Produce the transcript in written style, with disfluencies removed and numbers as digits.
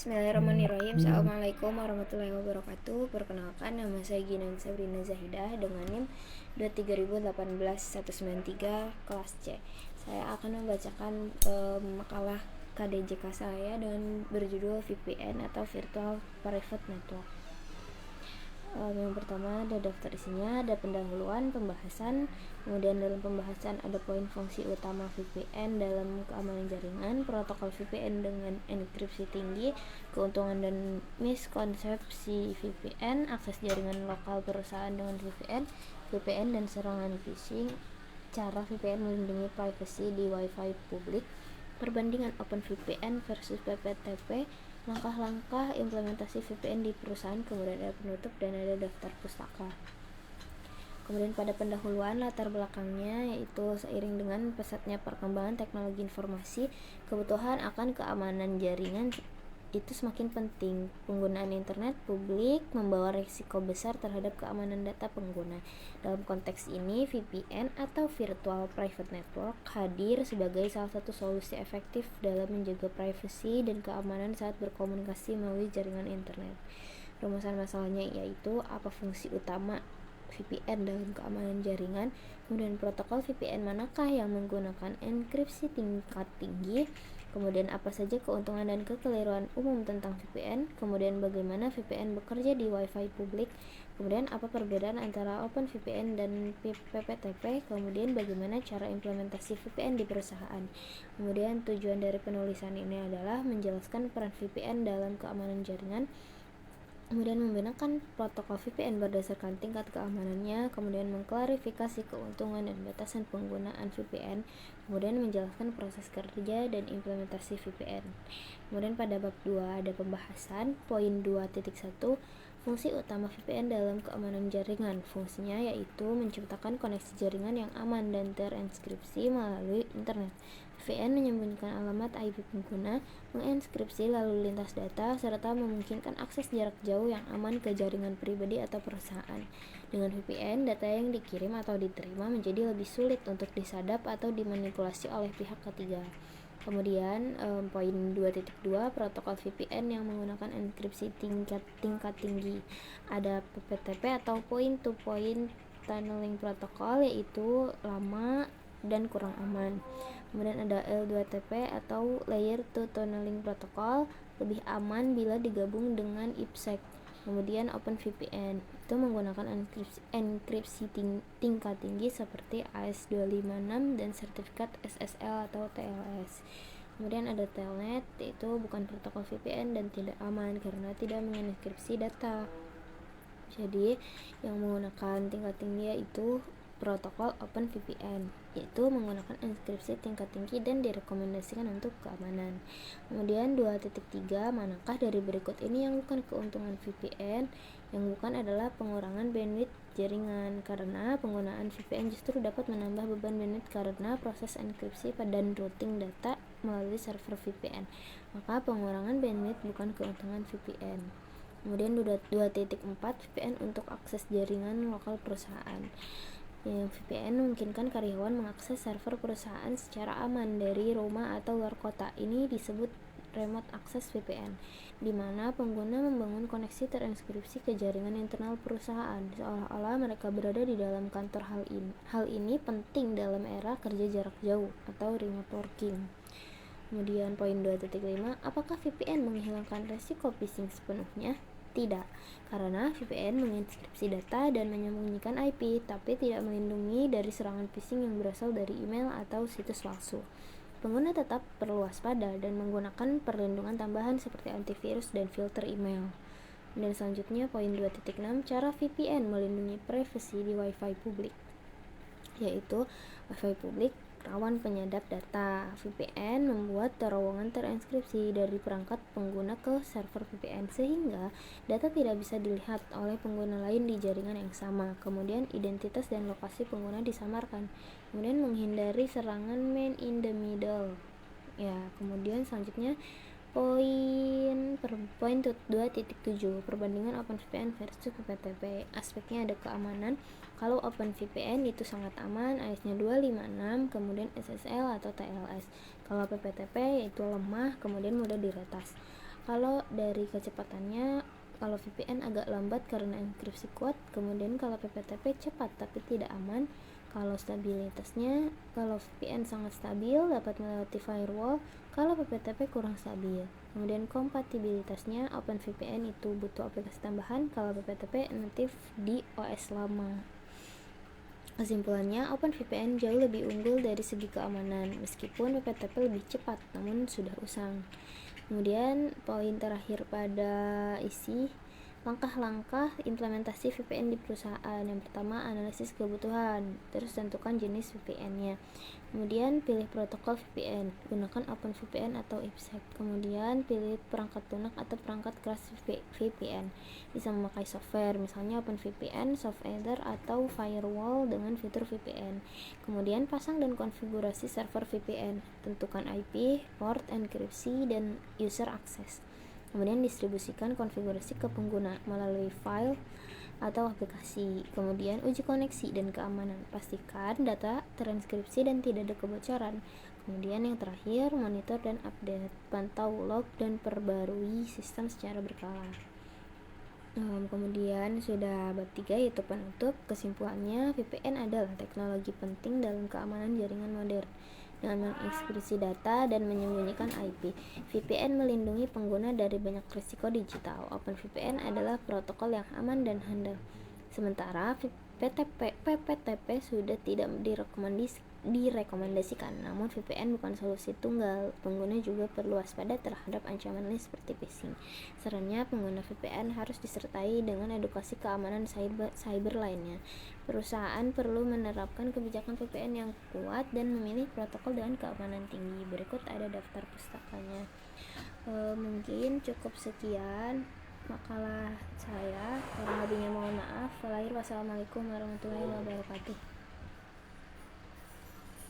Bismillahirrahmanirrahim. Assalamualaikum warahmatullahi wabarakatuh. Perkenalkan, nama saya Gina Sabrina Zahidah dengan NIM 23018-193 kelas C. Saya akan membacakan makalah KDJK saya dengan berjudul VPN atau Virtual Private Network. Yang pertama ada daftar isinya, ada pendahuluan, pembahasan, kemudian dalam pembahasan ada poin fungsi utama VPN dalam keamanan jaringan, protokol VPN dengan enkripsi tinggi, keuntungan dan miskonsepsi VPN, akses jaringan lokal perusahaan dengan VPN dan serangan phishing, cara VPN melindungi privasi di Wi-Fi publik, perbandingan OpenVPN versus PPTP, langkah-langkah implementasi VPN di perusahaan, kemudian ada penutup dan ada daftar pustaka. Kemudian pada pendahuluan latar belakangnya yaitu seiring dengan pesatnya perkembangan teknologi informasi, kebutuhan akan keamanan jaringan itu semakin penting. Penggunaan internet publik membawa risiko besar terhadap keamanan data pengguna. Dalam konteks ini, VPN atau Virtual Private Network hadir sebagai salah satu solusi efektif dalam menjaga privasi dan keamanan saat berkomunikasi melalui jaringan internet. Rumusan masalahnya yaitu apa fungsi utama VPN dalam keamanan jaringan, kemudian protokol VPN manakah yang menggunakan enkripsi tingkat tinggi, kemudian apa saja keuntungan dan kekeliruan umum tentang VPN, kemudian bagaimana VPN bekerja di Wi-Fi publik, kemudian apa perbedaan antara OpenVPN dan PPTP, kemudian bagaimana cara implementasi VPN di perusahaan. Kemudian tujuan dari penulisan ini adalah menjelaskan peran VPN dalam keamanan jaringan, kemudian membenarkan protokol VPN berdasarkan tingkat keamanannya, kemudian mengklarifikasi keuntungan dan batasan penggunaan VPN, kemudian menjelaskan proses kerja dan implementasi VPN. Kemudian pada bab 2 ada pembahasan poin 2.1 fungsi utama VPN dalam keamanan jaringan. Fungsinya yaitu menciptakan koneksi jaringan yang aman dan terenskripsi melalui internet. VPN menyembunyikan alamat IP pengguna, menginskripsi lalu lintas data, serta memungkinkan akses jarak jauh yang aman ke jaringan pribadi atau perusahaan. Dengan VPN, data yang dikirim atau diterima menjadi lebih sulit untuk disadap atau dimanipulasi oleh pihak ketiga. Kemudian poin 2.2 protokol VPN yang menggunakan enkripsi tingkat tinggi. Ada PPTP atau point to point tunneling protokol, yaitu lama dan kurang aman. Kemudian ada L2TP atau layer 2 tunneling protokol, lebih aman bila digabung dengan IPsec. Kemudian OpenVPN itu menggunakan enkripsi tingkat tinggi seperti AES256 dan sertifikat SSL atau TLS. Kemudian ada Telnet, itu bukan protokol VPN dan tidak aman karena tidak mengenkripsi data. Jadi yang menggunakan tingkat tinggi yaitu protokol OpenVPN, yaitu menggunakan enkripsi tingkat tinggi dan direkomendasikan untuk keamanan. Kemudian 2.3 manakah dari berikut ini yang bukan keuntungan VPN? Yang bukan adalah pengurangan bandwidth jaringan, karena penggunaan VPN justru dapat menambah beban bandwidth karena proses enkripsi dan routing data melalui server VPN. Maka pengurangan bandwidth bukan keuntungan VPN. Kemudian 2.4 VPN untuk akses jaringan lokal perusahaan. VPN memungkinkan karyawan mengakses server perusahaan secara aman dari rumah atau luar kota. Ini disebut remote access VPN, di mana pengguna membangun koneksi terenskripsi ke jaringan internal perusahaan, seolah-olah mereka berada di dalam kantor. Hal ini penting dalam era kerja jarak jauh atau remote working. Kemudian poin 2.5, apakah VPN menghilangkan resiko phishing sepenuhnya? Tidak, karena VPN menginskripsi data dan menyembunyikan IP, tapi tidak melindungi dari serangan phishing yang berasal dari email atau situs palsu. Pengguna tetap perlu waspada dan menggunakan perlindungan tambahan seperti antivirus dan filter email. Dan selanjutnya poin 2.6, cara VPN melindungi privasi di Wi-Fi publik, yaitu Wi-Fi publik rawan penyadap data. VPN membuat terowongan terenskripsi dari perangkat pengguna ke server VPN sehingga data tidak bisa dilihat oleh pengguna lain di jaringan yang sama. Kemudian identitas dan lokasi pengguna disamarkan. Kemudian menghindari serangan man in the middle. Kemudian selanjutnya poin 2.7 perbandingan OpenVPN versus PPTP. Aspeknya ada keamanan. Kalau OpenVPN itu sangat aman, AES-nya 256, kemudian SSL atau TLS. Kalau PPTP yaitu lemah, kemudian mudah diretas. Kalau dari kecepatannya, kalau VPN agak lambat karena enkripsi kuat, kemudian kalau PPTP cepat tapi tidak aman. Kalau stabilitasnya, kalau VPN sangat stabil dapat melewati firewall, kalau PPTP kurang stabil. Kemudian kompatibilitasnya, OpenVPN itu butuh aplikasi tambahan, kalau PPTP natif di OS lama. Kesimpulannya, OpenVPN jauh lebih unggul dari segi keamanan, meskipun PPTP lebih cepat, namun sudah usang. Kemudian poin terakhir pada isi langkah-langkah implementasi VPN di perusahaan. Yang pertama, analisis kebutuhan, terus tentukan jenis VPN-nya. Kemudian pilih protokol VPN, gunakan OpenVPN atau IPsec. Kemudian pilih perangkat lunak atau perangkat keras VPN. Bisa memakai software, misalnya OpenVPN, SoftEther, atau firewall dengan fitur VPN. Kemudian pasang dan konfigurasi server VPN, tentukan IP, port, enkripsi, dan user access. Kemudian distribusikan konfigurasi ke pengguna melalui file atau aplikasi. Kemudian uji koneksi dan keamanan, pastikan data transkripsi dan tidak ada kebocoran. Kemudian yang terakhir, monitor dan update, pantau log dan perbarui sistem secara berkala. Kemudian sudah bab 3 yaitu penutup. Kesimpulannya, VPN adalah teknologi penting dalam keamanan jaringan modern dengan mengekskripsi data dan menyembunyikan IP. VPN melindungi pengguna dari banyak risiko digital. OpenVPN adalah protokol yang aman dan handal. Sementara PPTP sudah tidak direkomendasikan, namun VPN bukan solusi tunggal. Pengguna juga perlu waspada terhadap ancaman lain seperti phishing. Sarannya, pengguna VPN harus disertai dengan edukasi keamanan cyber lainnya. Perusahaan perlu menerapkan kebijakan VPN yang kuat dan memilih protokol dengan keamanan tinggi. Berikut ada daftar pustakanya. Mungkin cukup sekian makalah saya, kurang lebihnya mohon maaf. Wassalamualaikum warahmatullahi wabarakatuh.